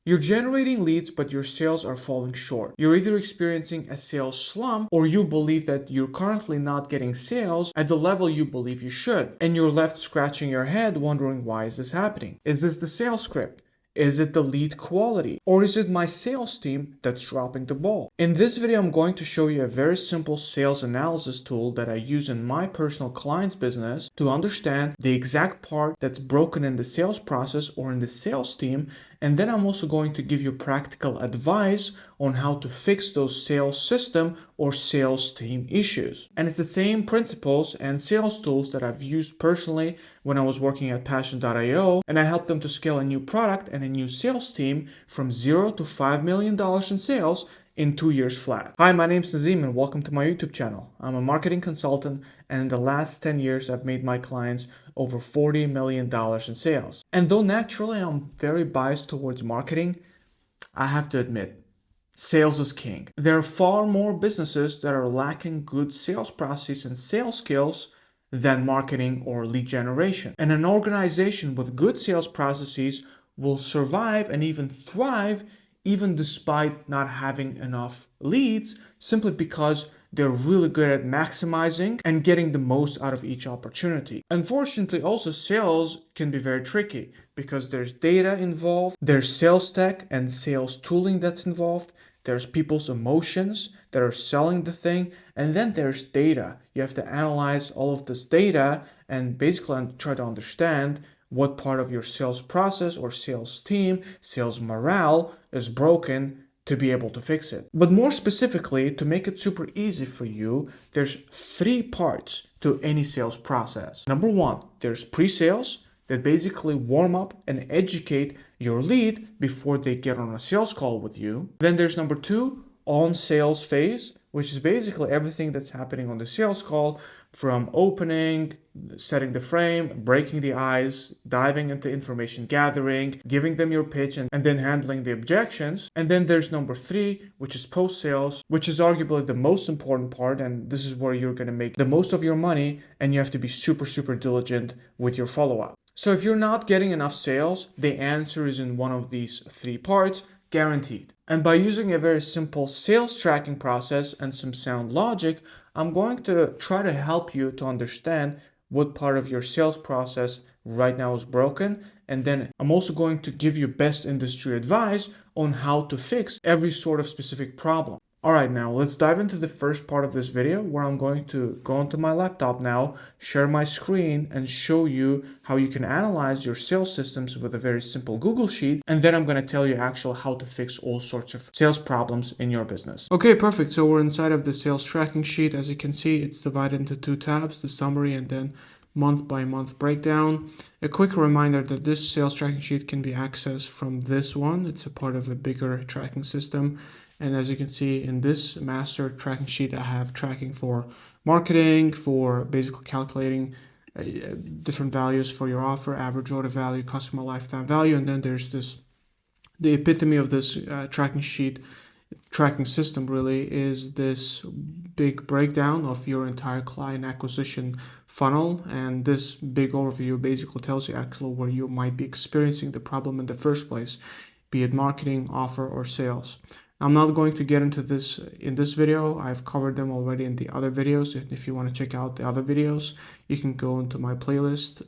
You're generating leads, but your sales are falling short. You're either experiencing a sales slump or you believe that you're currently not getting sales at the level you believe you should. And you're left scratching your head wondering, why is this happening? Is this the sales script? Is it the lead quality? Or is it my sales team that's dropping the ball? In this video, I'm going to show you a very simple sales analysis tool that I use in my personal client's business to understand the exact part that's broken in the sales process or in the sales team. And then I'm also going to give you practical advice on how to fix those sales system or sales team issues. And it's the same principles and sales tools that I've used personally when I was working at Passion.io, and I helped them to scale a new product and a new sales team from $0 to $5 million in sales in 2 years flat. Hi, my name's Nazim and welcome to my YouTube channel. I'm a marketing consultant, and in the last 10 years, I've made my clients over $40 million in sales. And though naturally I'm very biased towards marketing, I have to admit, sales is king. There are far more businesses that are lacking good sales processes and sales skills than marketing or lead generation. And an organization with good sales processes will survive and even thrive even despite not having enough leads, simply because they're really good at maximizing and getting the most out of each opportunity. Unfortunately, also sales can be very tricky because there's data involved, there's sales tech and sales tooling that's involved, there's people's emotions that are selling the thing, and then there's data. You have to analyze all of this data and basically try to understand what part of your sales process or sales team, sales morale is broken to be able to fix it. But more specifically, to make it super easy for you, there's 3 parts to any sales process. Number 1, there's pre-sales that basically warm up and educate your lead before they get on a sales call with you. Then there's number 2, on sales phase, which is basically everything that's happening on the sales call, from opening, setting the frame, breaking the ice, diving into information gathering, giving them your pitch, and then handling the objections. And then there's number 3, which is post-sales, which is arguably the most important part, and this is where you're going to make the most of your money, and you have to be super diligent with your follow-up. So if you're not getting enough sales, the answer is in one of these 3 parts, guaranteed. And by using a very simple sales tracking process and some sound logic, I'm going to try to help you to understand what part of your sales process right now is broken. And then I'm also going to give you best industry advice on how to fix every sort of specific problem. All right, now let's dive into the first part of this video where I'm going to go onto my laptop now, share my screen, and show you how you can analyze your sales systems with a very simple Google Sheet. And then I'm going to tell you actually how to fix all sorts of sales problems in your business. Okay, perfect. So we're inside of the sales tracking sheet. As you can see, it's divided into 2 tabs, the summary and then month by month breakdown. A quick reminder that this sales tracking sheet can be accessed from this one. It's a part of a bigger tracking system. And as you can see in this master tracking sheet, I have tracking for marketing, for basically calculating different values for your offer, average order value, customer lifetime value. And then there's the epitome of this tracking sheet, tracking system really is this big breakdown of your entire client acquisition funnel. And this big overview basically tells you actually where you might be experiencing the problem in the first place, be it marketing, offer, or sales. I'm not going to get into this in this video. I've covered them already in the other videos. And if you want to check out the other videos, you can go into my playlist.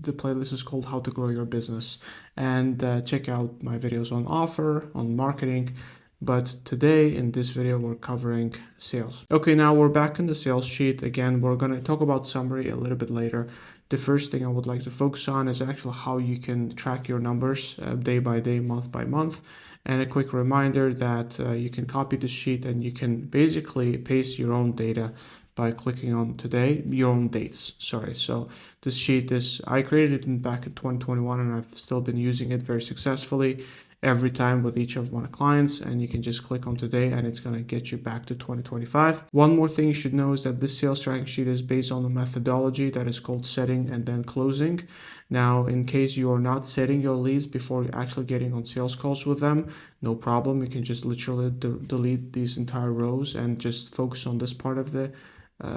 The playlist is called How to Grow Your Business, and check out my videos on offer, on marketing. But today in this video, we're covering sales. Okay, now we're back in the sales sheet. Again, we're going to talk about summary a little bit later. The first thing I would like to focus on is actually how you can track your numbers day by day, month by month. And a quick reminder that you can copy this sheet and you can basically paste your own data by clicking on today, your own dates. Sorry. So this sheet I created it back in 2021 and I've still been using it very successfully every time with each of my clients, and you can just click on today and it's going to get you back to 2025. One more thing you should know is that this sales tracking sheet is based on a methodology that is called setting and then closing. Now, in case you are not setting your leads before you're actually getting on sales calls with them, no problem. You can just literally delete these entire rows and just focus on this part of the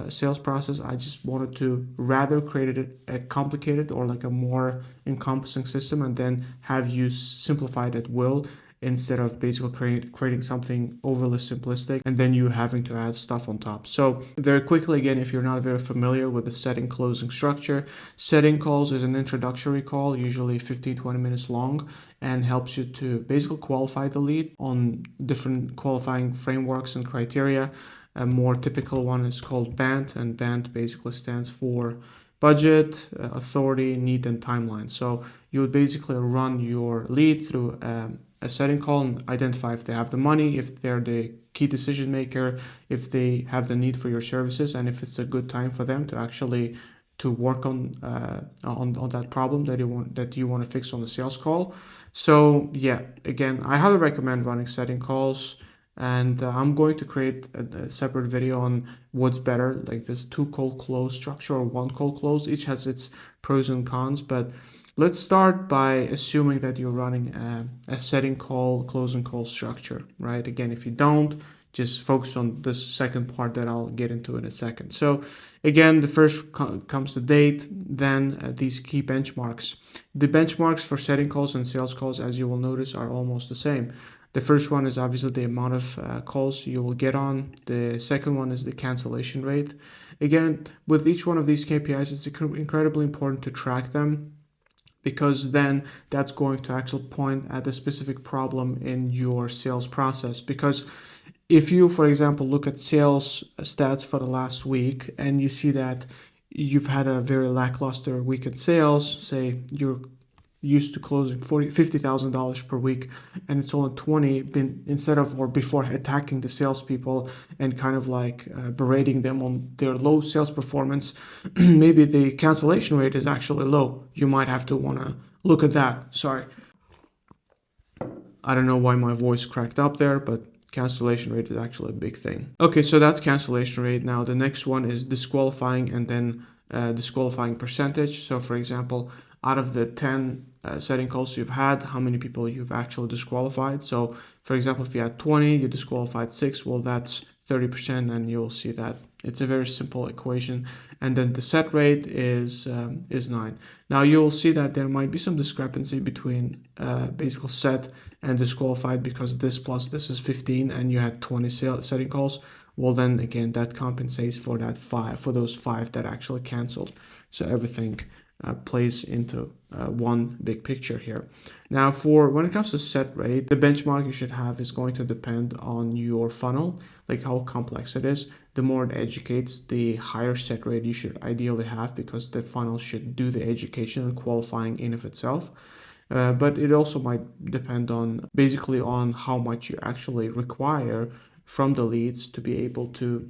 sales process. I just wanted to rather create a complicated or like a more encompassing system and then have you simplify it at will, instead of basically creating something overly simplistic and then you having to add stuff on top. So very quickly, again, if you're not very familiar with the setting closing structure, setting calls is an introductory call, usually 15-20 minutes long, and helps you to basically qualify the lead on different qualifying frameworks and criteria. A more typical one is called BANT, and BANT basically stands for budget, authority, need, and timeline. So you would basically run your lead through a setting call and identify if they have the money, if they're the key decision maker, if they have the need for your services, and if it's a good time for them to actually to work on that problem that you want to fix on the sales call. So yeah, again, I highly recommend running setting calls. And I'm going to create a separate video on what's better, like this 2 cold close structure or 1 cold close. Each has its pros and cons, but let's start by assuming that you're running a setting call, closing call structure, right? Again, if you don't, just focus on this second part that I'll get into in a second. So again, the first comes the date, then these key benchmarks. The benchmarks for setting calls and sales calls, as you will notice, are almost the same. The first one is obviously the amount of calls you will get on. The second one is the cancellation rate. Again, with each one of these KPIs, it's incredibly important to track them, because then that's going to actually point at a specific problem in your sales process. Because if you, for example, look at sales stats for the last week and you see that you've had a very lackluster week in sales, say you're used to closing $50,000 per week, and it's only 20, instead of or before attacking the salespeople and kind of like berating them on their low sales performance, maybe the cancellation rate is actually low. You might have to want to look at that. Sorry, I don't know why my voice cracked up there, but cancellation rate is actually a big thing. Okay, so that's cancellation rate. Now the next one is disqualifying, and then disqualifying percentage. So for example, out of the 10 setting calls you've had, how many people you've actually disqualified. So for example, if you had 20, you disqualified 6, well, that's 30%, and you'll see that it's a very simple equation. And then the set rate is 9. Now you'll see that there might be some discrepancy between basically set and disqualified, because this plus this is 15 and you had 20 setting calls. Well, then again, that compensates for that 5, for those 5 that actually canceled. So everything plays into one big picture here. Now, for when it comes to set rate, the benchmark you should have is going to depend on your funnel, like how complex it is. The more it educates, the higher set rate you should ideally have, because the funnel should do the education and qualifying in of itself. But it also might depend on basically on how much you actually require from the leads to be able to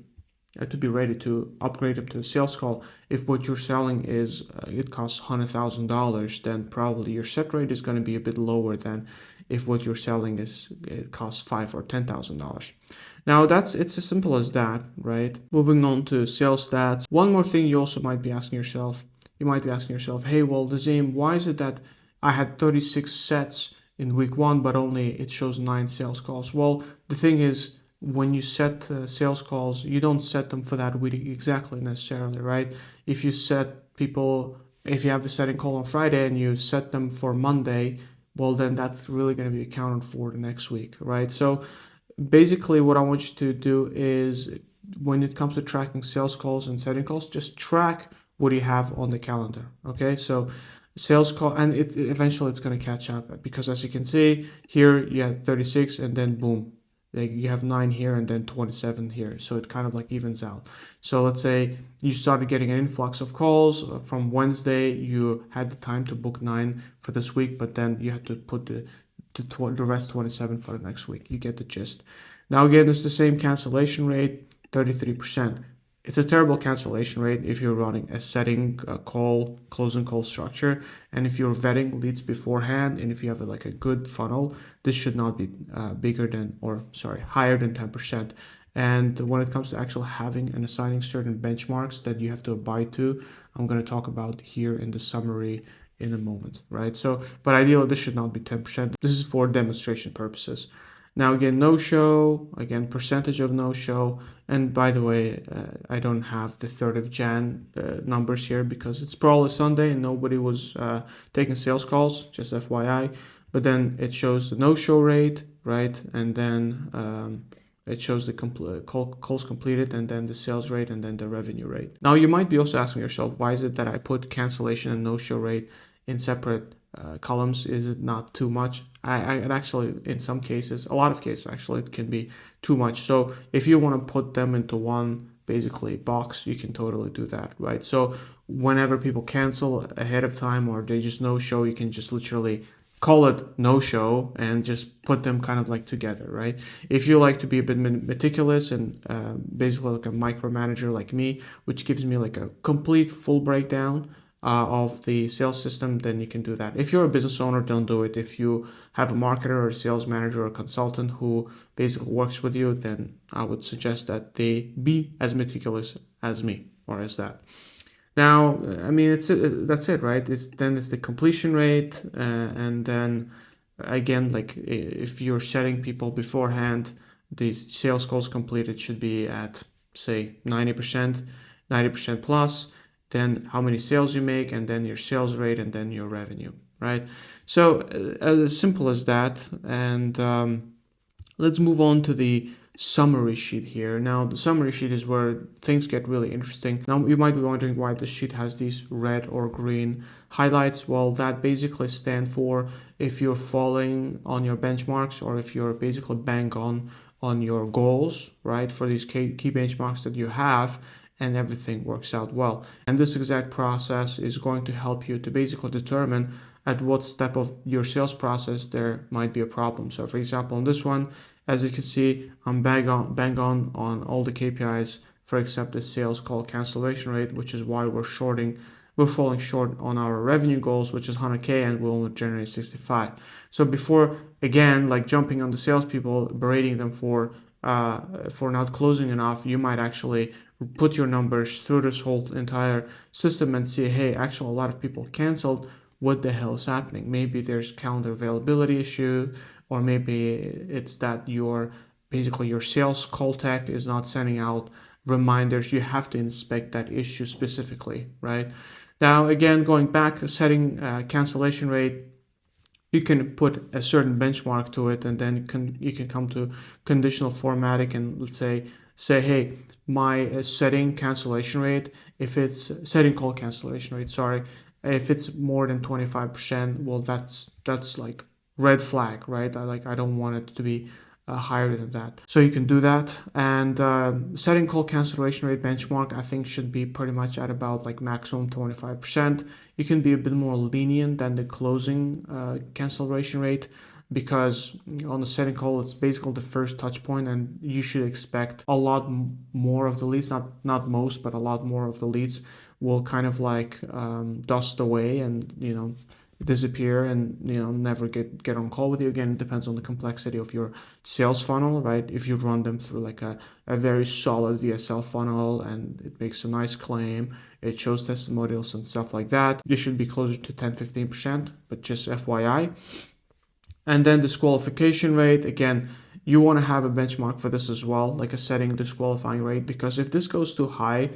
be ready to upgrade them to a sales call. If what you're selling is it costs $100,000, then probably your set rate is going to be a bit lower than if what you're selling is it costs $5,000 or $10,000. Now it's as simple as that, right? Moving on to sales stats. One more thing you also might be asking yourself. You might be asking yourself, hey, well, Nazim, why is it that I had 36 sets in week 1, but only it shows 9 sales calls? Well, the thing is, when you set sales calls, you don't set them for that week exactly necessarily, right? If you if you have a setting call on Friday and you set them for Monday, well, then that's really going to be accounted for the next week, right? So basically what I want you to do is, when it comes to tracking sales calls and setting calls, just track what you have on the calendar, okay? So sales call, and eventually it's going to catch up, because as you can see here, you had 36 and then boom, like you have 9 here and then 27 here, so it kind of like evens out. So let's say you started getting an influx of calls from Wednesday, you had the time to book 9 for this week, but then you had to put the rest 27 for the next week. You get the gist. Now again, it's the same cancellation rate, 33%. It's a terrible cancellation rate if you're running a setting call, closing call structure, and if you're vetting leads beforehand, and if you have like a good funnel, this should not be higher than 10%. And when it comes to actually having and assigning certain benchmarks that you have to abide to, I'm going to talk about here in the summary in a moment, right? So, but ideally, this should not be 10%. This is for demonstration purposes. Now again, no-show, again, percentage of no-show. And by the way, I don't have the 3rd of Jan numbers here because it's probably Sunday and nobody was taking sales calls, just FYI. But then it shows the no-show rate, right? And then it shows the calls completed, and then the sales rate, and then the revenue rate. Now you might be also asking yourself, why is it that I put cancellation and no-show rate in separate columns? Is it not too much? I actually, in some cases, a lot of cases actually, it can be too much. So if you want to put them into one basically box, you can totally do that, right? So whenever people cancel ahead of time or they just no-show, you can just literally call it no-show and just put them kind of like together, right? If you like to be a bit meticulous and basically like a micromanager like me, which gives me like a complete full breakdown of the sales system, then you can do that. If you're a business owner, don't do it. If you have a marketer or a sales manager or a consultant who basically works with you, then I would suggest that they be as meticulous as me or as that. Now, I mean, that's it, right? It's the completion rate, and then again, like if you're setting people beforehand, the sales calls completed should be at say 90%, 90% plus. Then how many sales you make, and then your sales rate, and then your revenue, right? So as simple as that. And let's move on to the summary sheet here. Now the summary sheet is where things get really interesting. Now you might be wondering why the sheet has these red or green highlights. Well, that basically stand for if you're falling on your benchmarks or if you're basically bang on your goals, right, for these key benchmarks that you have, and everything works out well. And this exact process is going to help you to basically determine at what step of your sales process there might be a problem. So for example, on this one, as you can see, I'm bang on all the KPIs for except the sales call cancellation rate, which is why we're falling short on our revenue goals, which is 100K, and we'll only generate 65. So before, again, like jumping on the salespeople, berating them for not closing enough, you might actually put your numbers through this whole entire system and see, hey, actually a lot of people canceled. What the hell is happening? Maybe there's calendar availability issue, or maybe it's that your sales call tech is not sending out reminders. You have to inspect that issue specifically, right? Now, again, going back, setting cancellation rate, you can put a certain benchmark to it, and then you can come to conditional formatting and let's say, hey, my setting cancellation rate, if it's setting call cancellation rate, sorry, if it's more than 25%, well, that's like red flag, right? I don't want it to be higher than that. So you can do that. And setting call cancellation rate benchmark, I think, should be pretty much at about like maximum 25%. You can be a bit more lenient than the closing cancellation rate, because on the setting call, it's basically the first touch point, and you should expect a lot more of the leads, not most, but a lot more of the leads will kind of like dust away and disappear and never get on call with you again. It depends on the complexity of your sales funnel, right? If you run them through like a very solid VSL funnel and it makes a nice claim, it shows testimonials and stuff like that, you should be closer to 10-15%, but just FYI. And then disqualification rate, again, you want to have a benchmark for this as well, like a setting disqualifying rate, because if this goes too high,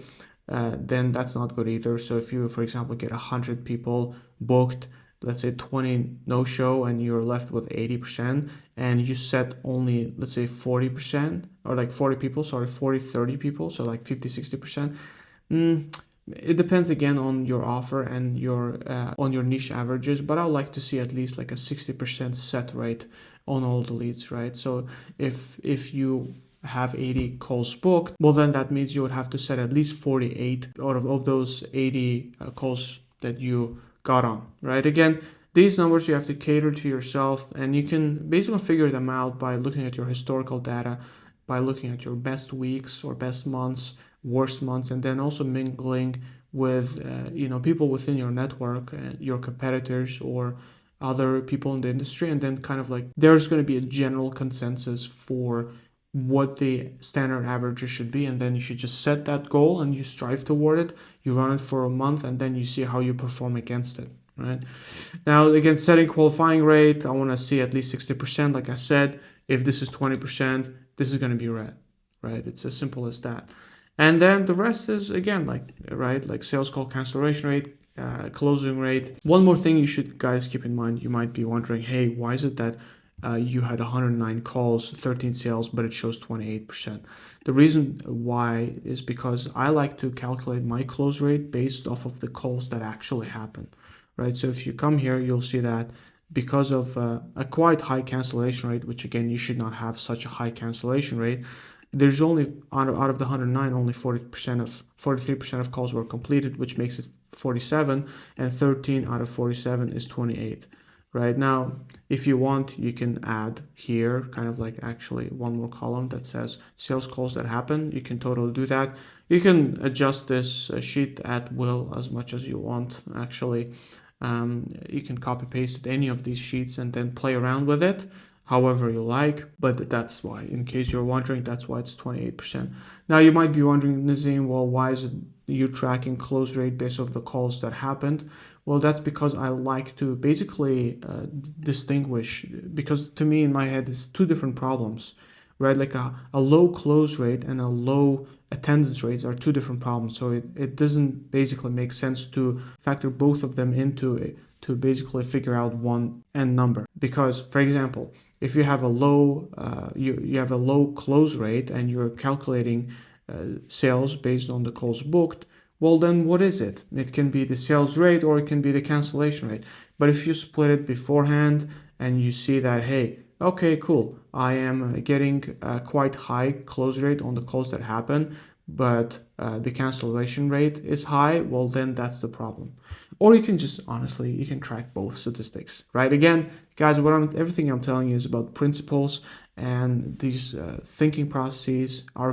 then that's not good either. So if you, for example, get 100 people booked, let's say 20 no-show, and you're left with 80%, and you set only, let's say 40%, or like 40 people, sorry, 30 people, so like 50-60%. It depends again on your offer and your on your niche averages, but I would like to see at least like a 60% set rate on all the leads, right? So if you have 80 calls booked, well, then that means you would have to set at least 48 out of those 80 calls that you got on, right? Again, these numbers you have to cater to yourself, and you can basically figure them out by looking at your historical data, by looking at your best weeks or best months, worst months, and then also mingling with people within your network, your competitors or other people in the industry, and then kind of like there's going to be a general consensus for what the standard averages should be, and then you should just set that goal and you strive toward it. You run it for a month, and then you see how you perform against it, right? Now, again, setting qualifying rate, I want to see at least 60%. Like I said, if this is 20%, this is going to be red, right? It's as simple as that. And then the rest is, again, like sales call cancellation rate, closing rate. One more thing you should guys keep in mind, you might be wondering, hey, why is it that you had 109 calls, 13 sales, but it shows 28%? The reason why is because I like to calculate my close rate based off of the calls that actually happen, right? So if you come here, you'll see that because of a quite high cancellation rate, which again, you should not have such a high cancellation rate, there's only out of the 109, only 43% of calls were completed, which makes it 47, and 13 out of 47 is 28. Right now, if you want, you can add here kind of like actually one more column that says sales calls that happen. You can totally do that. You can adjust this sheet at will as much as you want. Actually, you can copy paste any of these sheets and then play around with it however you like, but that's why, in case you're wondering, that's why it's 28%. Now you might be wondering, Nazim, well, why is it you tracking close rate based off the calls that happened? Well, that's because I like to basically distinguish, because to me in my head it's two different problems, right? Like a low close rate and a low attendance rates are two different problems. So it doesn't basically make sense to factor both of them into it to basically figure out one end number. Because, for example, if you have a low you have a low close rate and you're calculating sales based on the calls booked, well, then what is it? It can be the sales rate or it can be the cancellation rate. But if you split it beforehand and you see that, hey, okay, cool, I am getting a quite high close rate on the calls that happen, but the cancellation rate is high, well, then that's the problem. Or you can just, honestly, you can track both statistics, right? Again, guys, everything I'm telling you is about principles, and these thinking processes are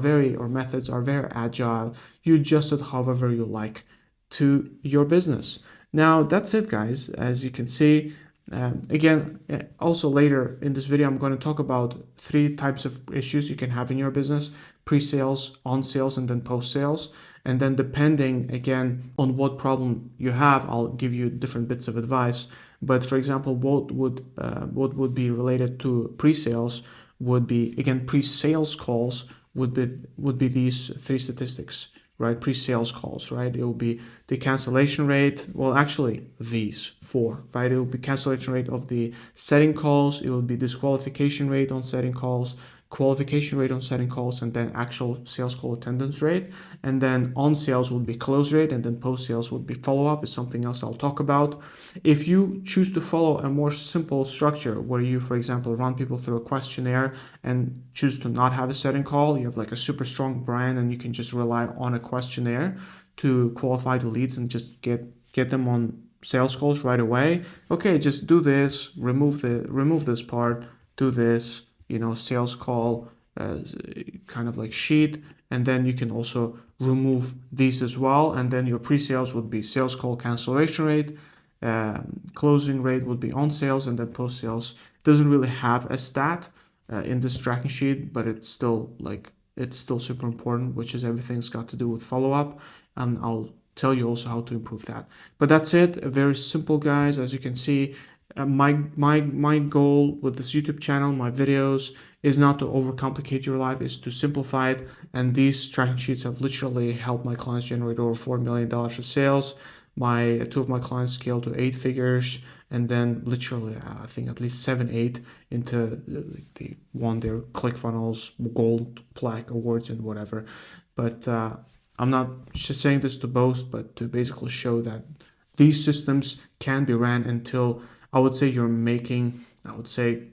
methods are very agile. You adjust it however you like to your business. Now, that's it, guys. As you can see, again, also later in this video, I'm going to talk about 3 types of issues you can have in your business: pre-sales, on-sales, and then post-sales. And then depending, again, on what problem you have, I'll give you different bits of advice. But for example, what would be related to pre-sales would be, again, pre-sales calls would be these 3 statistics, right? Pre-sales calls, right? It will be the cancellation rate. Well, actually, these 4, right? It will be cancellation rate of the setting calls. It will be disqualification rate on setting calls, qualification rate on setting calls, and then actual sales call attendance rate. And then on sales would be close rate, and then post sales would be follow-up. Is something else I'll talk about. If you choose to follow a more simple structure where you, for example, run people through a questionnaire and choose to not have a setting call, you have like a super strong brand and you can just rely on a questionnaire to qualify the leads and just get them on sales calls right away. Okay, just do this, remove this part, do this, sales call kind of like sheet, and then you can also remove these as well. And then your pre-sales would be sales call cancellation rate, closing rate would be on sales, and then post sales doesn't really have a stat in this tracking sheet, but it's still super important, which is everything's got to do with follow-up, and I'll tell you also how to improve that. But that's it. Very simple, guys. As you can see, my goal with this YouTube channel, my videos, is not to overcomplicate your life, is to simplify it. And these tracking sheets have literally helped my clients generate over $4 million of sales. 2 of my clients scaled to 8 figures, and then literally I think at least 7, 8 into they won their ClickFunnels gold plaque awards and whatever. But I'm not just saying this to boast, but to basically show that these systems can be ran until, I would say, you're making, $7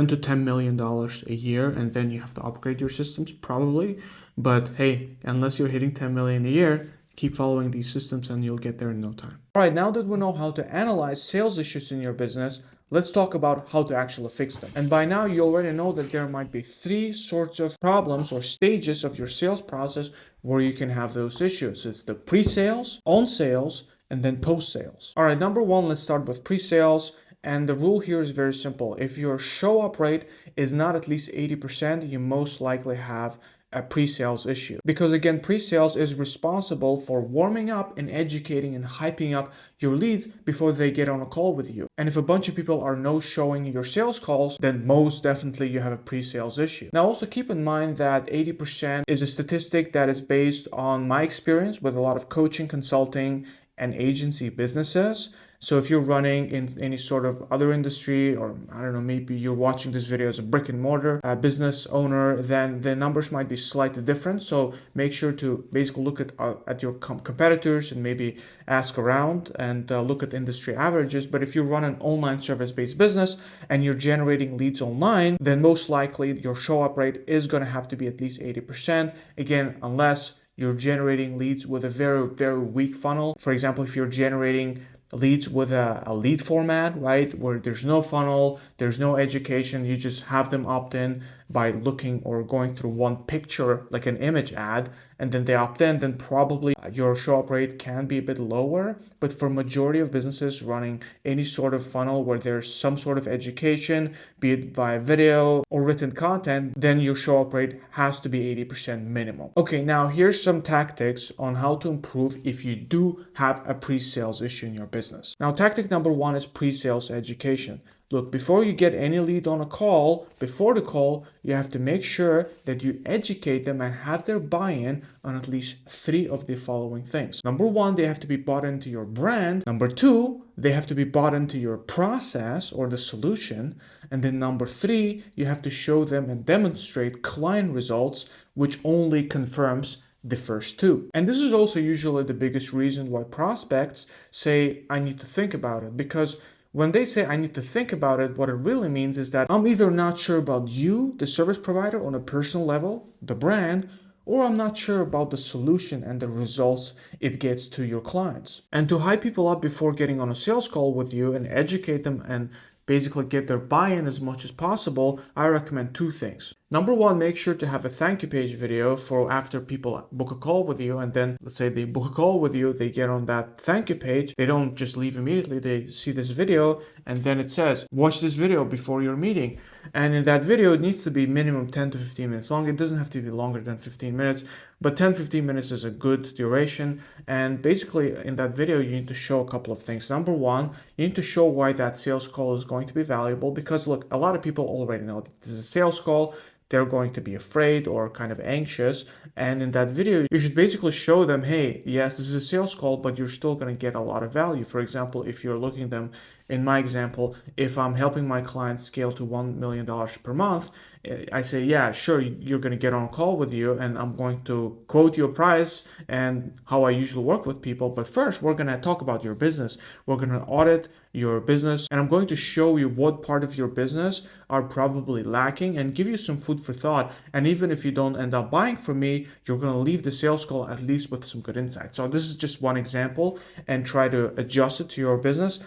to $10 million a year, and then you have to upgrade your systems probably. But hey, unless you're hitting 10 million a year, keep following these systems and you'll get there in no time. All right, now that we know how to analyze sales issues in your business, let's talk about how to actually fix them. And by now you already know that there might be 3 sorts of problems or stages of your sales process where you can have those issues. It's the pre-sales, on sales, and then post-sales. All right, number 1, let's start with pre-sales. And the rule here is very simple. If your show-up rate is not at least 80%, you most likely have a pre-sales issue. Because again, pre-sales is responsible for warming up and educating and hyping up your leads before they get on a call with you. And if a bunch of people are no-showing your sales calls, then most definitely you have a pre-sales issue. Now also keep in mind that 80% is a statistic that is based on my experience with a lot of coaching, consulting, and agency businesses. So if you're running in any sort of other industry, or I don't know, maybe you're watching this video as a brick and mortar business owner, then the numbers might be slightly different. So make sure to basically look at your competitors and maybe ask around and look at industry averages. But if you run an online service-based business and you're generating leads online, then most likely your show-up rate is going to have to be at least 80%. Again, unless you're generating leads with a very, very weak funnel. For example, if you're generating leads with a lead format, right, where there's no funnel, there's no education, you just have them opt in by looking or going through one picture, like an image ad, and then they opt in, then probably your show-up rate can be a bit lower. But for majority of businesses running any sort of funnel where there's some sort of education, be it via video or written content, then your show-up rate has to be 80% minimum. Okay, now here's some tactics on how to improve if you do have a pre-sales issue in your business. Now, tactic number one is pre-sales education. Look, before you get any lead on a call, before the call, you have to make sure that you educate them and have their buy-in on at least 3 of the following things. Number 1, they have to be bought into your brand. Number 2, they have to be bought into your process or the solution. And then number 3, you have to show them and demonstrate client results, which only confirms the first 2. And this is also usually the biggest reason why prospects say, I need to think about it, because when they say I need to think about it, what it really means is that I'm either not sure about you, the service provider, on a personal level, the brand, or I'm not sure about the solution and the results it gets to your clients. And to hype people up before getting on a sales call with you and educate them and basically get their buy-in as much as possible, I recommend 2 things. Number 1, make sure to have a thank you page video for after people book a call with you, and then let's say they book a call with you, they get on that thank you page, they don't just leave immediately, they see this video and then it says, watch this video before your meeting. And in that video, it needs to be minimum 10 to 15 minutes long. It doesn't have to be longer than 15 minutes, but 10-15 minutes is a good duration. And basically in that video, you need to show a couple of things. Number 1, you need to show why that sales call is going to be valuable, because look, a lot of people already know that this is a sales call. They're going to be afraid or kind of anxious. And in that video, you should basically show them, hey, yes, this is a sales call, but you're still going to get a lot of value. For example, if you're looking at them, in my example, if I'm helping my clients scale to $1 million per month, I say, yeah, sure, you're going to get on a call with you and I'm going to quote your price and how I usually work with people. But first, we're going to talk about your business. We're going to audit your business and I'm going to show you what part of your business are probably lacking and give you some food for thought. And even if you don't end up buying from me, you're going to leave the sales call at least with some good insight. So this is just one example and try to adjust it to your business,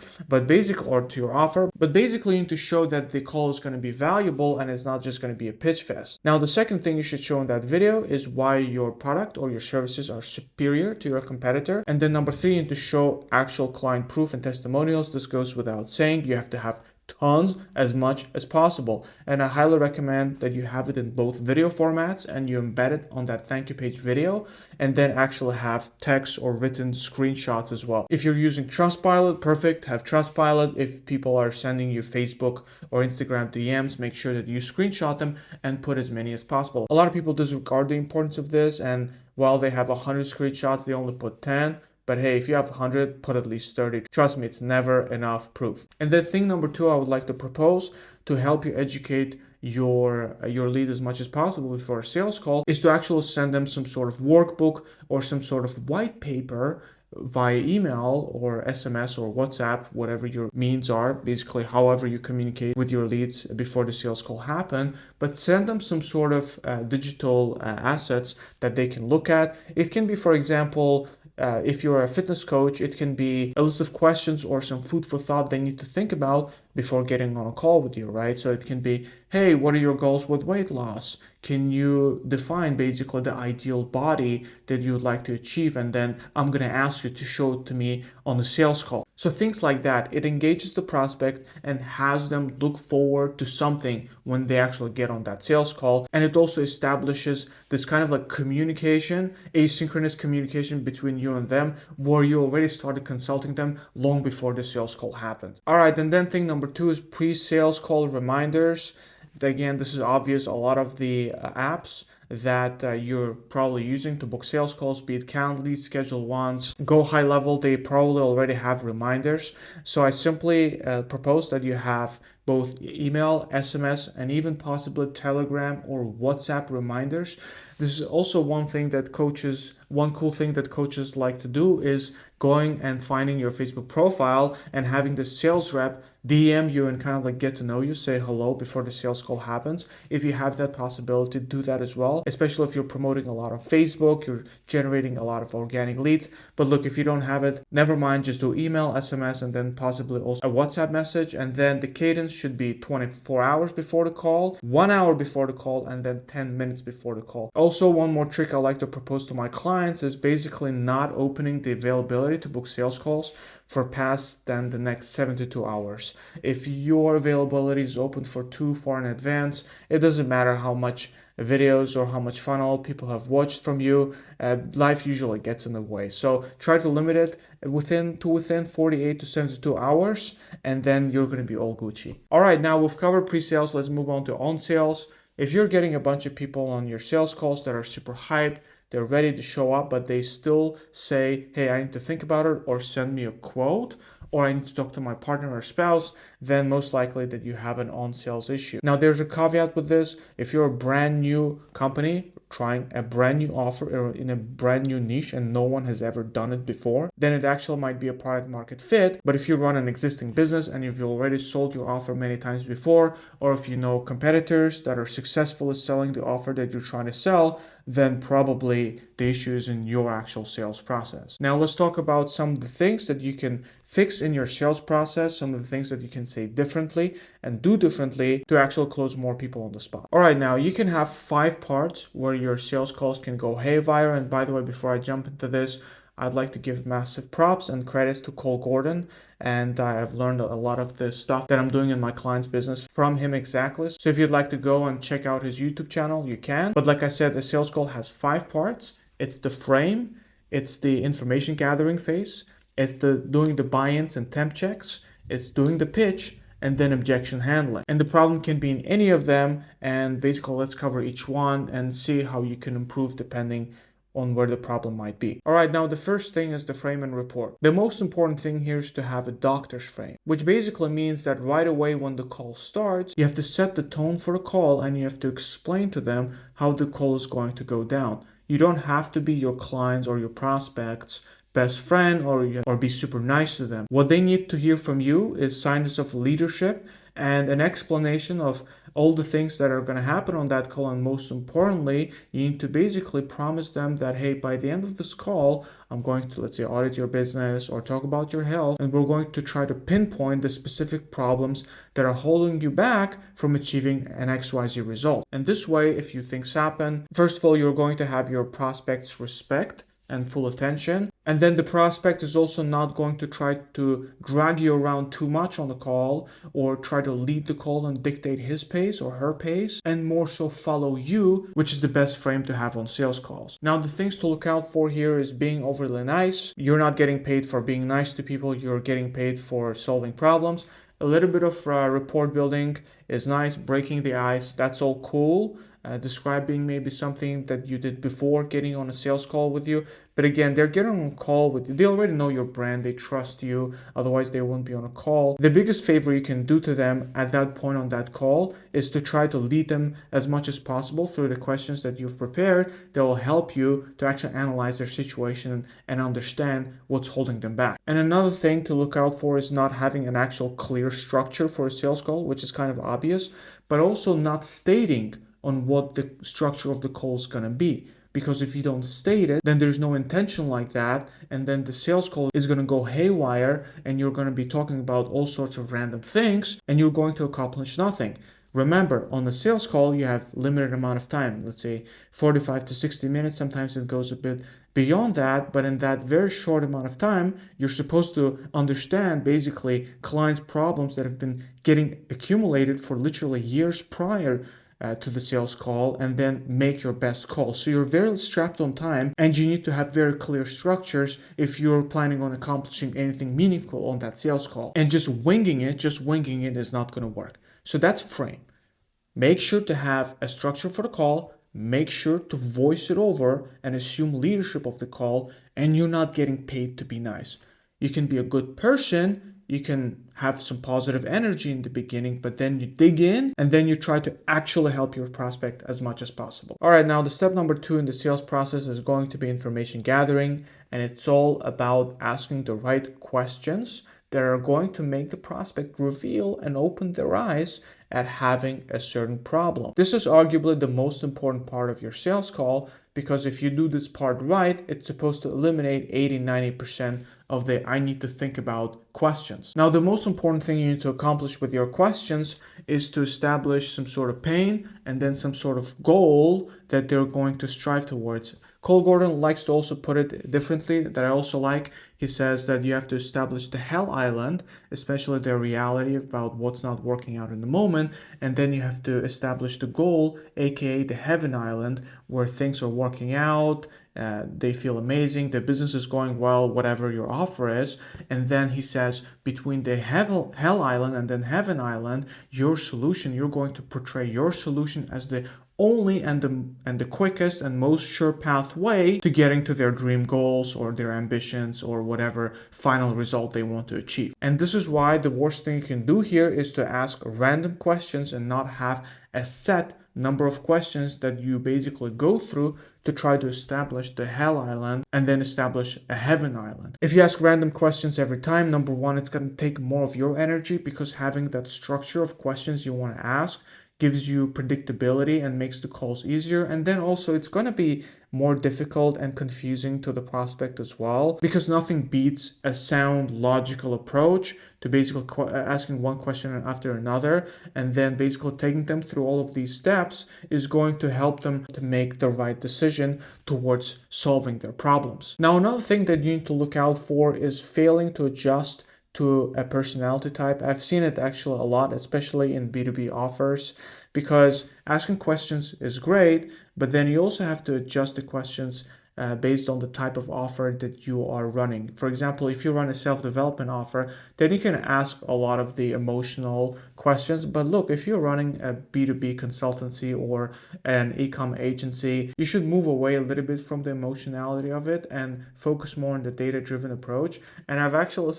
or to your offer. But basically you need to show that the call is going to be valuable and it's not just going to be a pitch fest. Now, the second thing you should show in that video is why your product or your services are superior to your competitor. And then number 3, you need to show actual client proof and testimonials. This goes without saying. You have to have tons, as much as possible. And I highly recommend that you have it in both video formats and you embed it on that thank you page video, and then actually have text or written screenshots as well. If you're using Trustpilot, perfect, have Trustpilot. If people are sending you Facebook or Instagram DMs, make sure that you screenshot them and put as many as possible. A lot of people disregard the importance of this, and while they have 100 screenshots, they only put 10. But hey, if you have 100, put at least 30. Trust me, it's never enough proof. And then thing number 2 I would like to propose to help you educate your lead as much as possible before a sales call is to actually send them some sort of workbook or some sort of white paper via email or SMS or WhatsApp, whatever your means are, basically however you communicate with your leads before the sales call happen, but send them some sort of digital assets that they can look at. It can be, for example, if you're a fitness coach, it can be a list of questions or some food for thought they need to think about before getting on a call with you, right? So it can be, hey, what are your goals with weight loss? Can you define basically the ideal body that you would like to achieve? And then I'm going to ask you to show it to me on the sales call. So things like that, it engages the prospect and has them look forward to something when they actually get on that sales call. And it also establishes this kind of like communication, asynchronous communication between you and them, where you already started consulting them long before the sales call happened. All right, and then thing number 2 is pre-sales call reminders. Again, this is obvious. A lot of the apps that you're probably using to book sales calls, be it Calendly, Schedule Ones, Go High Level, they probably already have reminders. So I simply propose that you have both email, SMS, and even possibly Telegram or WhatsApp reminders. This is also one cool thing that coaches like to do is going and finding your Facebook profile and having the sales rep DM you and kind of like get to know you, say hello before the sales call happens. If you have that possibility, do that as well, especially if you're promoting a lot on Facebook, you're generating a lot of organic leads. But look, if you don't have it, never mind, just do email, SMS, and then possibly also a WhatsApp message. And then the cadence should be 24 hours before the call, 1 hour before the call, and then 10 minutes before the call. Also, one more trick I like to propose to my clients is basically not opening the availability to book sales calls for past than the next 72 hours. If your availability is open for too far in advance, it doesn't matter how much videos or how much funnel people have watched from you, life usually gets in the way. So try to limit it within 48 to 72 hours, and then you're going to be all Gucci. All right, now we've covered pre-sales. Let's move on to on sales. If you're getting a bunch of people on your sales calls that are super hyped, they're ready to show up, but they still say, hey, I need to think about it, or send me a quote, or I need to talk to my partner or spouse, then most likely that you have an on-sales issue. Now, there's a caveat with this. If you're a brand new company trying a brand new offer or in a brand new niche and no one has ever done it before, then it actually might be a product market fit. But if you run an existing business and you've already sold your offer many times before, or if you know competitors that are successful at selling the offer that you're trying to sell, then probably the issue is in your actual sales process. Now let's talk about some of the things that you can fix in your sales process, some of the things that you can say differently and do differently to actually close more people on the spot. All right, now you can have 5 parts where your sales calls can go haywire. And by the way, before I jump into this, I'd like to give massive props and credits to Cole Gordon. And I've learned a lot of the stuff that I'm doing in my client's business from him exactly. So if you'd like to go and check out his YouTube channel, you can. But like I said, the sales call has 5 parts. It's the frame, it's the information gathering phase, it's the doing the buy-ins and temp checks, it's doing the pitch, and then objection handling. And the problem can be in any of them. And basically, let's cover each one and see how you can improve depending on where the problem might be. All right, now the first thing is the frame and report. The most important thing here is to have a doctor's frame, which basically means that right away when the call starts, you have to set the tone for the call and you have to explain to them how the call is going to go down. You don't have to be your clients or your prospects' best friend or be super nice to them. What they need to hear from you is signs of leadership and an explanation of all the things that are going to happen on that call. And most importantly, you need to basically promise them that, hey, by the end of this call, I'm going to, let's say, audit your business or talk about your health. And we're going to try to pinpoint the specific problems that are holding you back from achieving an XYZ result. And this way, if you things happen, first of all, you're going to have your prospects' respect and full attention. And then the prospect is also not going to try to drag you around too much on the call or try to lead the call and dictate his pace or her pace, and more so follow you, which is the best frame to have on sales calls. Now, the things to look out for here is being overly nice. You're not getting paid for being nice to people. You're getting paid for solving problems. A little bit of rapport building is nice, breaking the ice, that's all cool. Describing maybe something that you did before getting on a sales call with you. But again, they're getting on a call with you. They already know your brand. They trust you. Otherwise, they wouldn't be on a call. The biggest favor you can do to them at that point on that call is to try to lead them as much as possible through the questions that you've prepared that will help you to actually analyze their situation and understand what's holding them back. And another thing to look out for is not having an actual clear structure for a sales call, which is kind of obvious, but also not stating on what the structure of the call is going to be. Because if you don't state it, then there's no intention like that, and then the sales call is going to go haywire, and you're going to be talking about all sorts of random things, and you're going to accomplish nothing. Remember, on the sales call, you have limited amount of time, let's say 45 to 60 minutes. Sometimes it goes a bit beyond that, but in that very short amount of time, you're supposed to understand basically clients' problems that have been getting accumulated for literally years prior to the sales call, and then make your best call. So you're very strapped on time, and you need to have very clear structures if you're planning on accomplishing anything meaningful on that sales call. And just winging it is not going to work. So that's frame. Make sure to have a structure for the call. Make sure to voice it over and assume leadership of the call, and you're not getting paid to be nice. You can be a good person, you can have some positive energy in the beginning, but then you dig in and then you try to actually help your prospect as much as possible. All right, now the step number 2 in the sales process is going to be information gathering, and it's all about asking the right questions that are going to make the prospect reveal and open their eyes at having a certain problem. This is arguably the most important part of your sales call, because if you do this part right, it's supposed to eliminate 80-90% of the I need to think about questions. Now, the most important thing you need to accomplish with your questions is to establish some sort of pain and then some sort of goal that they're going to strive towards. Cole Gordon likes to also put it differently, that I also like. He says that you have to establish the hell island, especially the reality about what's not working out in the moment, and then you have to establish the goal, aka the heaven island, where things are working out, they feel amazing, the business is going well, whatever your offer is. And then he says between the hell island and then heaven island, your solution, you're going to portray your solution as the only and the quickest and most sure pathway to getting to their dream goals or their ambitions or whatever final result they want to achieve. And this is why the worst thing you can do here is to ask random questions and not have a set number of questions that you basically go through to try to establish the hell island and then establish a heaven island. If you ask random questions every time, number one, it's going to take more of your energy, because having that structure of questions you want to ask gives you predictability and makes the calls easier. And then also it's going to be more difficult and confusing to the prospect as well, because nothing beats a sound, logical approach to basically asking one question after another, and then basically taking them through all of these steps is going to help them to make the right decision towards solving their problems. Now, another thing that you need to look out for is failing to adjust to a personality type. I've seen it actually a lot, especially in B2B offers, because asking questions is great, but then you also have to adjust the questions based on the type of offer that you are running. For example, if you run a self-development offer, then you can ask a lot of the emotional questions. But look, if you're running a B2B consultancy or an e-com agency, you should move away a little bit from the emotionality of it and focus more on the data-driven approach. And I've actually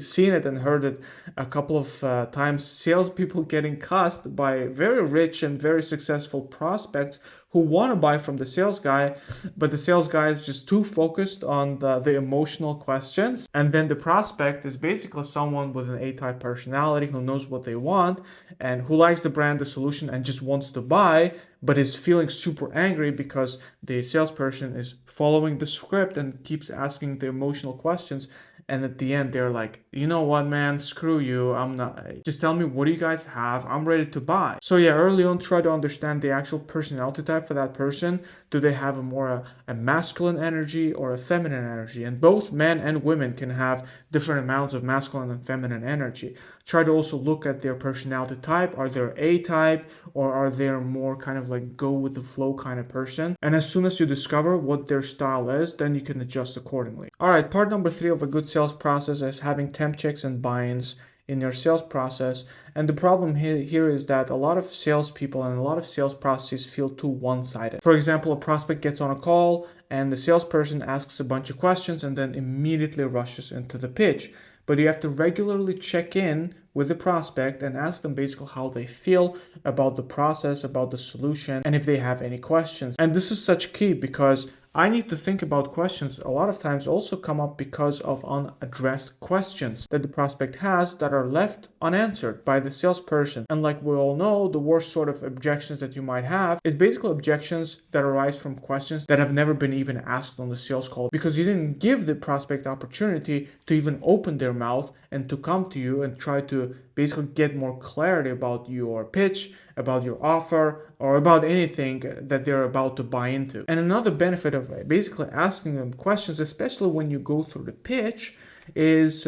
seen it and heard it a couple of times, salespeople getting cussed by very rich and very successful prospects who want to buy from the sales guy, but the sales guy is just too focused on the emotional questions. And then the prospect is basically someone with an A-type personality who knows what they want and who likes the brand, the solution, and just wants to buy, but is feeling super angry because the salesperson is following the script and keeps asking the emotional questions. And at the end, they're like, you know what, man, screw you. I'm not, just tell me, what do you guys have? I'm ready to buy. So yeah, early on, try to understand the actual personality type for that person. Do they have a masculine energy or a feminine energy? And both men and women can have different amounts of masculine and feminine energy. Try to also look at their personality type. Are they A-type, or are they more kind of like go with the flow kind of person? And as soon as you discover what their style is, then you can adjust accordingly. All right, part number 3 of a good sales process is having temp checks and buy-ins in your sales process. And the problem here is that a lot of salespeople and a lot of sales processes feel too one-sided. For example, a prospect gets on a call and the salesperson asks a bunch of questions and then immediately rushes into the pitch. But you have to regularly check in with the prospect and ask them basically how they feel about the process, about the solution, and if they have any questions. And this is such key, because I need to think about questions a lot of times also come up because of unaddressed questions that the prospect has that are left unanswered by the salesperson. And like we all know, the worst sort of objections that you might have is basically objections that arise from questions that have never been even asked on the sales call, because you didn't give the prospect opportunity to even open their mouth and to come to you and try to basically get more clarity about your pitch, about your offer, or about anything that they're about to buy into. And another benefit of basically asking them questions, especially when you go through the pitch, is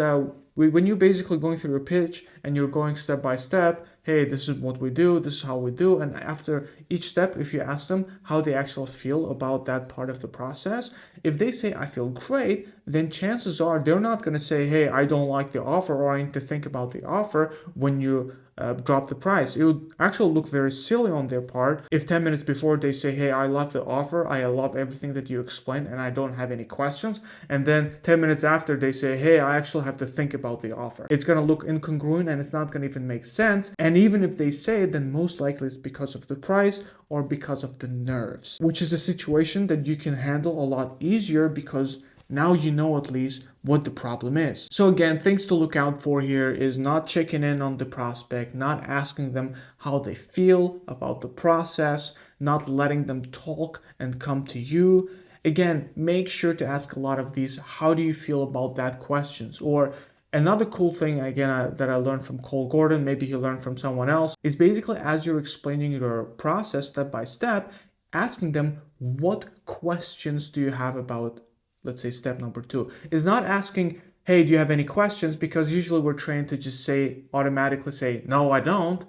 when you're basically going through your pitch and you're going step by step, hey, this is what we do, this is how we do. And after each step, if you ask them how they actually feel about that part of the process, if they say, I feel great, then chances are they're not going to say, hey, I don't like the offer, or I need to think about the offer when you drop the price. It would actually look very silly on their part if 10 minutes before they say, hey, I love the offer, I love everything that you explained, and I don't have any questions. And then 10 minutes after they say, hey, I actually have to think about the offer. It's going to look incongruent and it's not going to even make sense. And even if they say it, then most likely it's because of the price or because of the nerves, which is a situation that you can handle a lot easier because now you know at least what the problem is. So again, things to look out for here is not checking in on the prospect, not asking them how they feel about the process, not letting them talk and come to you. Again, make sure to ask a lot of these, how do you feel about that questions? Or another cool thing, again, that I learned from Cole Gordon, maybe he learned from someone else, is basically as you're explaining your process step by step, asking them, what questions do you have about, let's say, step number 2? Is not asking, hey, do you have any questions? Because usually we're trained to just automatically say, no, I don't.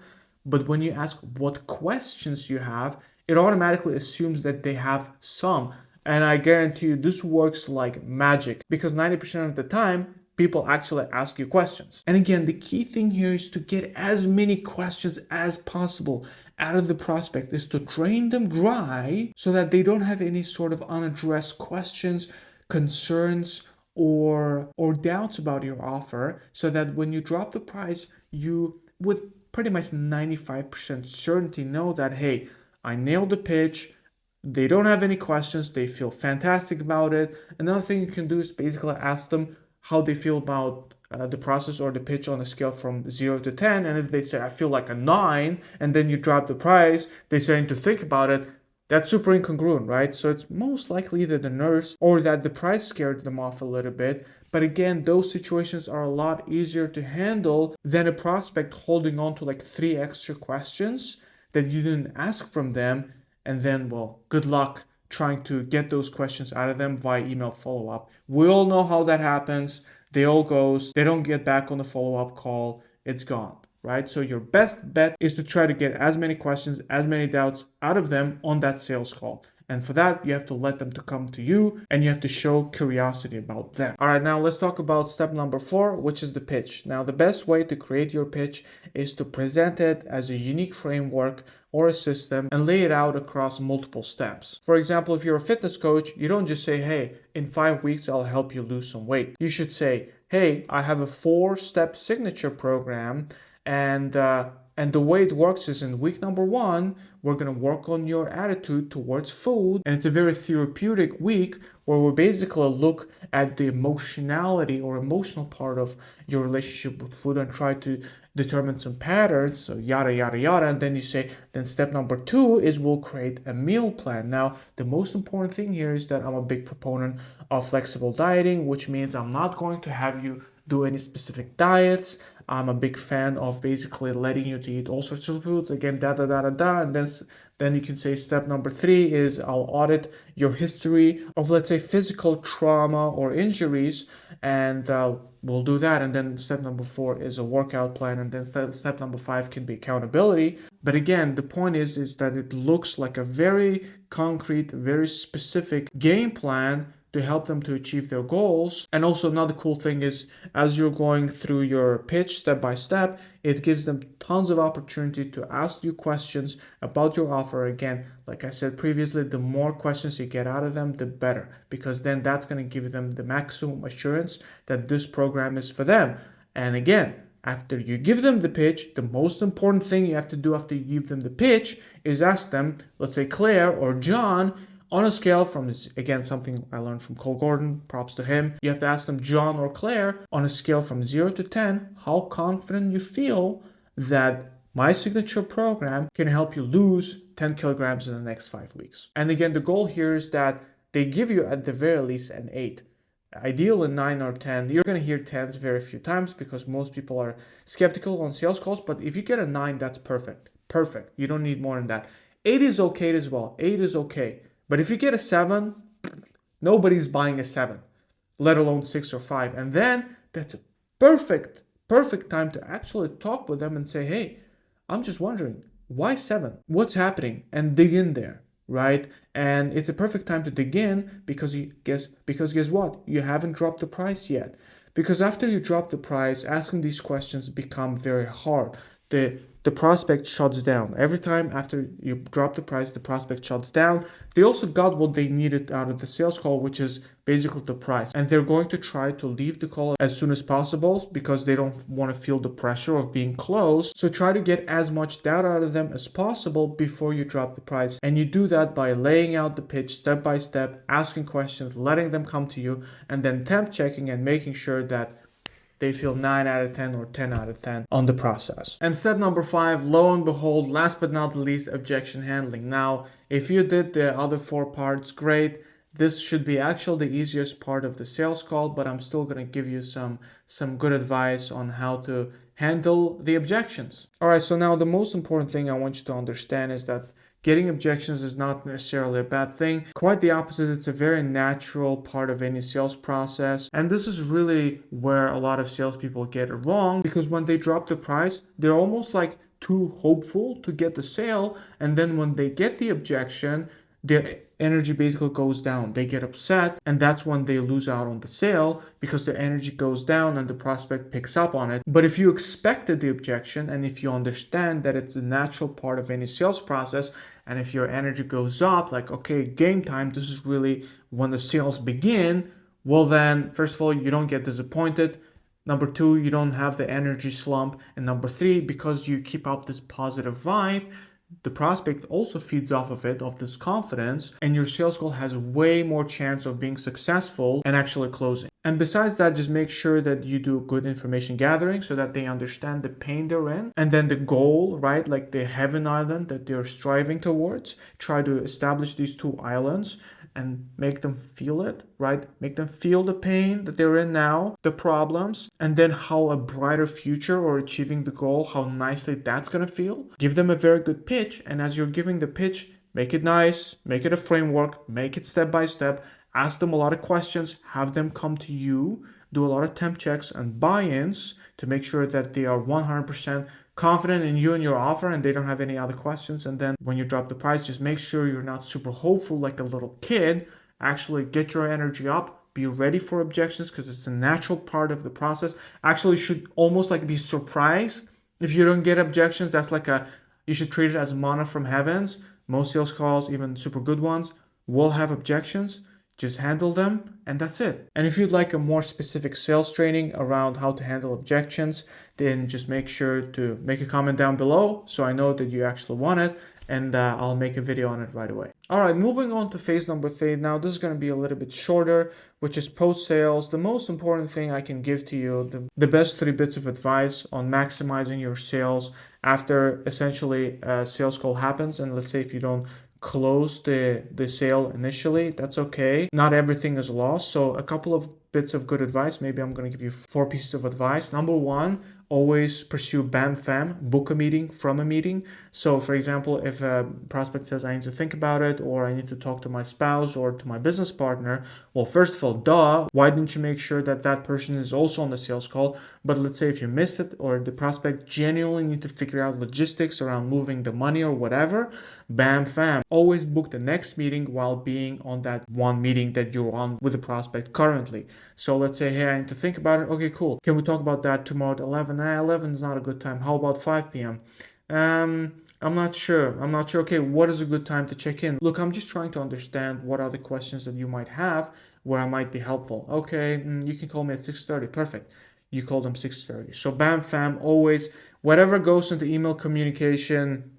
But when you ask what questions you have, it automatically assumes that they have some. And I guarantee you this works like magic, because 90% of the time, people actually ask you questions. And again, the key thing here is to get as many questions as possible out of the prospect, is to drain them dry so that they don't have any sort of unaddressed questions, concerns, or doubts about your offer, so that when you drop the price, you, with pretty much 95% certainty, know that, hey, I nailed the pitch, they don't have any questions, they feel fantastic about it. Another thing you can do is basically ask them how they feel about the process or the pitch on a scale from 0 to 10. And if they say, I feel like a 9, and then you drop the price, they say to think about it, that's super incongruent, right? So it's most likely either the nerves or that the price scared them off a little bit. But again, those situations are a lot easier to handle than a prospect holding on to like 3 extra questions that you didn't ask from them. And then, well, good luck trying to get those questions out of them via email follow-up. We all know how that happens. They all ghost. They don't get back on the follow-up call. It's gone, right? So your best bet is to try to get as many questions, as many doubts out of them on that sales call. And for that, you have to let them to come to you, and you have to show curiosity about them. All right, now let's talk about step number 4, which is the pitch. Now, the best way to create your pitch is to present it as a unique framework or a system and lay it out across multiple steps. For example, if you're a fitness coach, you don't just say, hey, in 5 weeks, I'll help you lose some weight. You should say, hey, I have a 4-step signature program, and the way it works is in week number 1, we're going to work on your attitude towards food. And it's a very therapeutic week where we basically look at the emotionality or emotional part of your relationship with food and try to determine some patterns, so yada, yada, yada. And then you say, then step number 2 is we'll create a meal plan. Now, the most important thing here is that I'm a big proponent of flexible dieting, which means I'm not going to have you do any specific diets. I'm a big fan of basically letting you to eat all sorts of foods. Again, and then you can say step number 3 is I'll audit your history of, let's say, physical trauma or injuries, and we'll do that. And then step number 4 is a workout plan, and then step number 5 can be accountability. But again, the point is that it looks like a very concrete, very specific game plan to help them to achieve their goals. And also another cool thing is, as you're going through your pitch step by step, it gives them tons of opportunity to ask you questions about your offer. Again, like I said previously, the more questions you get out of them, the better, because then that's going to give them the maximum assurance that this program is for them. And again, after you give them the pitch, the most important thing you have to do after you give them the pitch is ask them, let's say Claire or John, On a scale from, again, something I learned from Cole Gordon, props to him, you have to ask them, John or Claire, on a scale from 0 to 10, how confident you feel that my signature program can help you lose 10 kilograms in the next 5 weeks. And again, the goal here is that they give you at the very least an 8. Ideal in 9 or 10. You're going to hear 10s very few times because most people are skeptical on sales calls, but if you get a 9, that's perfect. Perfect. You don't need more than that. 8 is okay as well. 8 is okay. But if you get a 7, nobody's buying a 7, let alone 6 or 5. And then that's a perfect time to actually talk with them and say, hey, I'm just wondering, why 7? What's happening? And dig in there, right? And it's a perfect time to dig in because guess what? You haven't dropped the price yet. Because after you drop the price, asking these questions become very hard. The prospect shuts down. Every time after you drop the price, the prospect shuts down. They also got what they needed out of the sales call, which is basically the price. And they're going to try to leave the call as soon as possible because they don't want to feel the pressure of being closed. So try to get as much data out of them as possible before you drop the price. And you do that by laying out the pitch step by step, asking questions, letting them come to you, and then temp checking and making sure that they feel 9 out of 10 or 10 out of 10 on the process. And step number 5, lo and behold, last but not least, objection handling. Now, if you did the other 4 parts, great. This should be actually the easiest part of the sales call, but I'm still going to give you some good advice on how to handle the objections. All right, so now the most important thing I want you to understand is that getting objections is not necessarily a bad thing. Quite the opposite. It's a very natural part of any sales process. And this is really where a lot of salespeople get it wrong, because when they drop the price, they're almost like too hopeful to get the sale. And then when they get the objection, their energy basically goes down. They get upset, and that's when they lose out on the sale because their energy goes down and the prospect picks up on it. But if you expected the objection and if you understand that it's a natural part of any sales process, and if your energy goes up, like, okay, game time, this is really when the sales begin, well then, first of all, you don't get disappointed. Number 2, you don't have the energy slump. And number 3, because you keep up this positive vibe, the prospect also feeds off of it, of this confidence, and your sales call has way more chance of being successful and actually closing. And besides that, just make sure that you do good information gathering so that they understand the pain they're in. And then the goal, right, like the heaven island that they're striving towards, try to establish these 2 islands and make them feel it, right? Make them feel the pain that they're in now, the problems, and then how a brighter future or achieving the goal, how nicely that's gonna feel. Give them a very good pitch, and as you're giving the pitch, make it nice, make it a framework, make it step by step, ask them a lot of questions, have them come to you, do a lot of temp checks and buy-ins to make sure that they are 100% confident in you and your offer and they don't have any other questions. And then when you drop the price, just make sure you're not super hopeful like a little kid. Actually get your energy up, be ready for objections because it's a natural part of the process. Actually should almost like be surprised if you don't get objections. That's like you should treat it as manna from heavens. Most sales calls, even super good ones, will have objections. Just handle them, and that's it. And if you'd like a more specific sales training around how to handle objections, then just make sure to make a comment down below so I know that you actually want it, and I'll make a video on it right away. All right, moving on to phase number 3. Now, this is going to be a little bit shorter, which is post-sales. The most important thing I can give to you, the best 3 bits of advice on maximizing your sales after essentially a sales call happens. And let's say if you don't close the sale initially, that's okay. Not everything is lost. So a couple of bits of good advice. Maybe I'm going to give you 4 pieces of advice. Number 1, always pursue BAM FAM, book a meeting from a meeting. So for example, if a prospect says, I need to think about it, or I need to talk to my spouse or to my business partner, well, first of all, why didn't you make sure that that person is also on the sales call? But let's say if you missed it, or the prospect genuinely need to figure out logistics around moving the money or whatever, BAM FAM. Always book the next meeting while being on that one meeting that you're on with the prospect currently. So let's say, hey, I need to think about it. Okay, cool. Can we talk about that tomorrow at 11? 11 is not a good time. How about 5 p.m.? I'm not sure. Okay, what is a good time to check in? Look, I'm just trying to understand what are the questions that you might have where I might be helpful. Okay, you can call me at 6:30. Perfect. You call them 6:30. So BAM FAM, always, whatever goes into email communication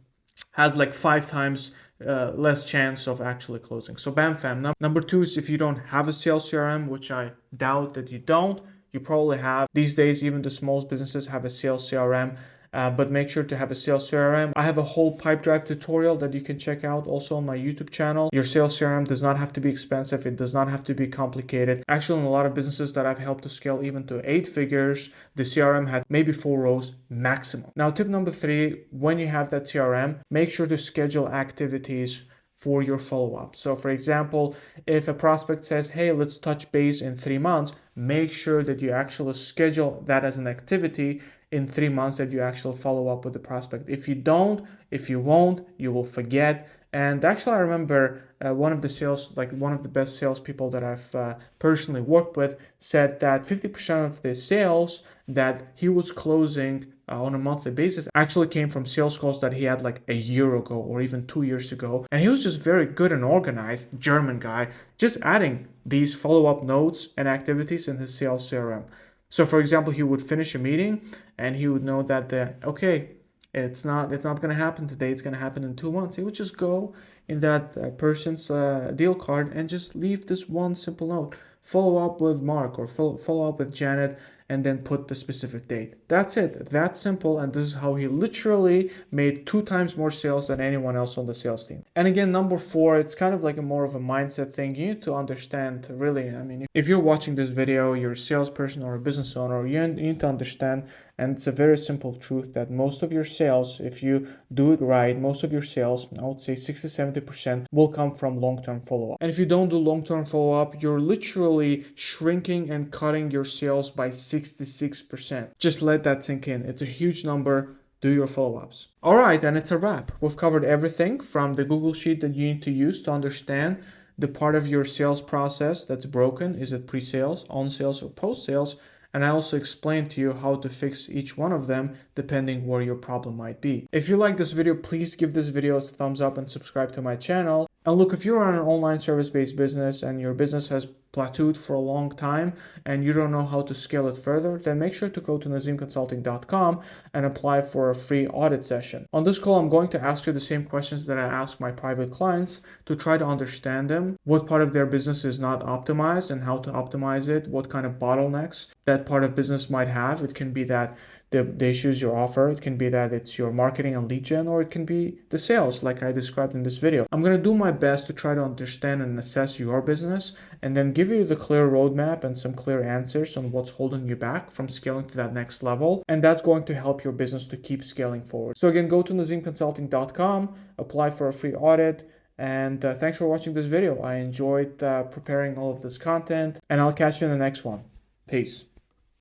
has like 5 times less chance of actually closing. So bam fam. Number two is if you don't have a sales CRM, which I doubt that you don't, you probably have. These days, even the smallest businesses have a sales CRM. But make sure to have a sales CRM. I have a whole pipe drive tutorial that you can check out also on my YouTube channel. Your sales CRM does not have to be expensive. It does not have to be complicated. Actually, in a lot of businesses that I've helped to scale even to 8 figures, the CRM had maybe 4 rows maximum. Now, tip number 3, when you have that CRM, make sure to schedule activities for your follow-up. So for example, if a prospect says, hey, let's touch base in 3 months, make sure that you actually schedule that as an activity in 3 months, that you actually follow up with the prospect. If you don't, if you won't, you will forget. And actually, I remember one of the best salespeople that I've personally worked with said that 50% of the sales that he was closing on a monthly basis actually came from sales calls that he had like a year ago or even 2 years ago. And he was just very good and organized, German guy, just adding these follow-up notes and activities in his sales CRM. So for example, he would finish a meeting and he would know that okay, it's not going to happen today, it's going to happen in 2 months. He would just go in that person's deal card and just leave this one simple note. Follow up with Mark or follow up with Janet, and then put the specific date. That's it. That's simple. And this is how he literally made 2 times more sales than anyone else on the sales team. And again, number 4, it's kind of like more of a mindset thing. You need to understand, really, I mean, if you're watching this video, you're a salesperson or a business owner, you need to understand, and it's a very simple truth, that most of your sales, if you do it right, most of your sales, I would say 60-70%, will come from long-term follow-up. And if you don't do long-term follow-up, you're literally shrinking and cutting your sales by 66%. Just let that sink in. It's a huge number. Do your follow-ups. All right, and it's a wrap. We've covered everything from the Google Sheet that you need to use to understand the part of your sales process that's broken. Is it pre-sales, on-sales, or post-sales? And I also explained to you how to fix each one of them depending where your problem might be. If you like this video, please give this video a thumbs up and subscribe to my channel. And look, if you're on an online service-based business and your business has plateaued for a long time and you don't know how to scale it further, then make sure to go to nazimconsulting.com and apply for a free audit session. On this call, I'm going to ask you the same questions that I ask my private clients to try to understand them, what part of their business is not optimized and how to optimize it, what kind of bottlenecks that part of business might have. It can be that the issues you offer, it can be that it's your marketing and lead gen, or it can be the sales like I described in this video. I'm going to do my best to try to understand and assess your business and then give you the clear roadmap and some clear answers on what's holding you back from scaling to that next level. And that's going to help your business to keep scaling forward. So again, go to nazimconsulting.com, apply for a free audit. And thanks for watching this video. I enjoyed preparing all of this content, and I'll catch you in the next one. Peace.